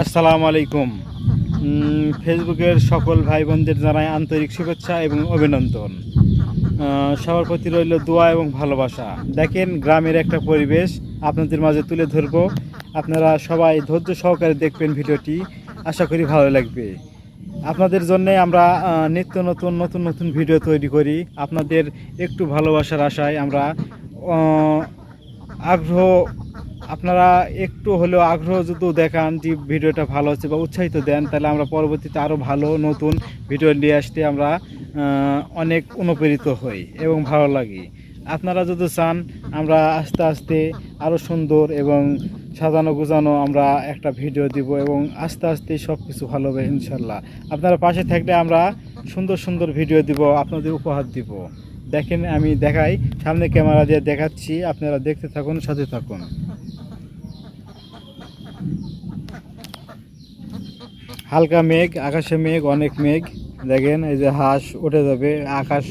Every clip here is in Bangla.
আসসালামু আলাইকুম। ফেসবুকের সকল ভাই বোনদের জানাই আন্তরিক শুভেচ্ছা এবং অভিনন্দন। সবার প্রতি রইল দোয়া এবং ভালোবাসা। দেখেন গ্রামের একটা পরিবেশ আপনাদের মাঝে তুলে ধরবো। আপনারা সবাই ধৈর্য সহকারে দেখবেন ভিডিওটি, আশা করি ভালো লাগবে। আপনাদের জন্য আমরা নিত্য নতুন নতুন নতুন ভিডিও তৈরি করি। আপনাদের একটু ভালোবাসার আশায় আমরা আগ্রহ, আপনারা একটু হলেও আগ্রহ যদি দেখান যে ভিডিওটা ভালো হচ্ছে বা উৎসাহিত দেন, তাহলে আমরা পরবর্তীতে আরও ভালো নতুন ভিডিও নিয়ে আসতে আমরা অনেক অনুপ্রেরিত হই এবং ভালো লাগে। আপনারা যদি চান আমরা আস্তে আস্তে আরও সুন্দর এবং সাজানো গুছানো আমরা একটা ভিডিও দিব এবং আস্তে আস্তে সব কিছু ভালো হবে ইনশাল্লাহ। আপনারা পাশে থাকলে আমরা সুন্দর সুন্দর ভিডিও দিব, আপনাদের উপহার দিব। দেখেন আমি দেখাই, সামনে ক্যামেরা দিয়ে দেখাচ্ছি, আপনারা দেখতে থাকুন, সাথে থাকুন। হালকা মেঘ, আকাশে মেঘ, অনেক মেঘ। দেখেন এই যে হাঁস উঠে যাবে, আকাশ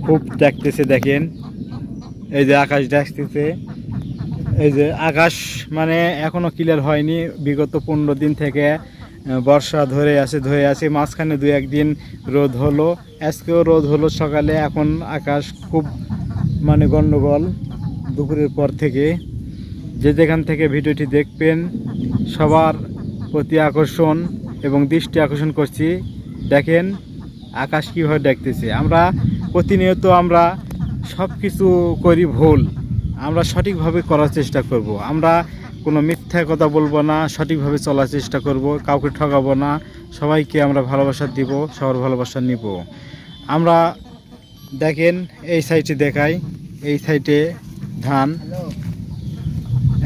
খুব দেখতেছে। দেখেন এই যে আকাশ দেখতেছে, এই যে আকাশ মানে এখনো ক্লিয়ার হয়নি। বিগত 15 দিন থেকে বর্ষা ধরে আছে, মাঝখানে 2-1 দিন রোদ হলো, আজকেও রোদ হলো সকালে। এখন আকাশ খুব মানে গন্ডগোল দুপুরের পর থেকে। যে যেখান থেকে ভিডিওটি দেখবেন সবার প্রতি আকর্ষণ এবং দৃষ্টি আকর্ষণ করছি। দেখেন আকাশ কীভাবে দেখতেছে। আমরা প্রতিনিয়ত আমরা সব কিছু করি ভুল, আমরা সঠিকভাবে করার চেষ্টা করব। আমরা কোনো মিথ্যা কথা বলবো না, সঠিকভাবে চলার চেষ্টা করব, কাউকে ঠকাবো না, সবাইকে আমরা ভালোবাসা দিব, সবার ভালোবাসা নিব আমরা। দেখেন এই সাইডে দেখাই, এই সাইডে ধান,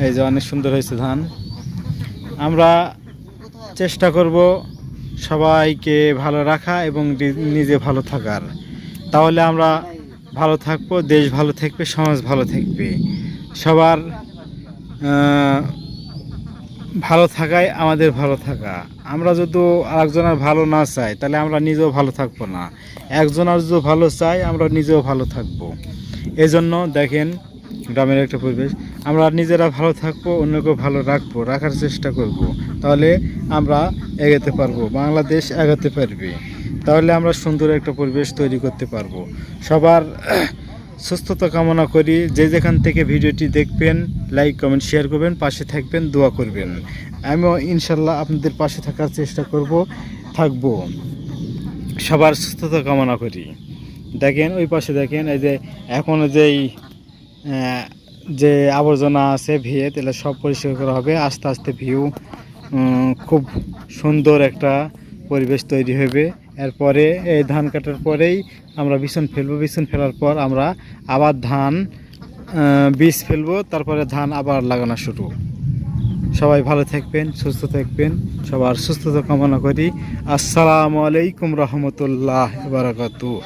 এই যে অনেক সুন্দর হয়েছে ধান। আমরা চেষ্টা করব সবাইকে ভালো রাখা এবং নিজে ভালো থাকার, তাহলে আমরা ভালো থাকবো, দেশ ভালো থাকবে, সমাজ ভালো থাকবে। সবার ভালো থাকাই আমাদের ভালো থাকা। আমরা যদি আরেকজনের ভালো না চাই তাহলে আমরা নিজেও ভালো থাকবো না। একজনের যদি ভালো চাই আমরা নিজেও ভালো থাকবো। এজন্য দেখেন গ্রামের একটা পরিবেশ, আমরা নিজেরা ভালো থাকবো, অন্যকেও ভালো রাখবো, রাখার চেষ্টা করব। তাহলে আমরা এগোতে পারবো, বাংলাদেশ এগোতে পারবে। তাহলে আমরা সুন্দর একটা পরিবেশ তৈরি করতে পারবো। সবার সুস্থতা কামনা করি। যে যেখান থেকে ভিডিওটি দেখবেন লাইক কমেন্ট শেয়ার করবেন, পাশে থাকবেন, দোয়া করবেন। আমিও ইনশাল্লাহ আপনাদের পাশে থাকার চেষ্টা থাকবো। সবার সুস্থতা কামনা করি। দেখেন ওই পাশে দেখেন, এই যে এখনও যে আবর্জনা আছে ভিয়ে, তাহলে সব পরিষ্কার করা হবে আস্তে আস্তে। খুব সুন্দর একটা পরিবেশ তৈরি হবে। এরপরে এই ধান কাটার পরেই আমরা বিছন ফেলবো, বিছন ফেলার পর আমরা আবার ধান বীজ ফেলবো, তারপরে ধান আবার লাগানো শুরু। সবাই ভালো থাকবেন, সুস্থ থাকবেন, সবার সুস্থতা কামনা করি। আসসালামু আলাইকুম রহমতুল্লাহ বারাকাতুহু।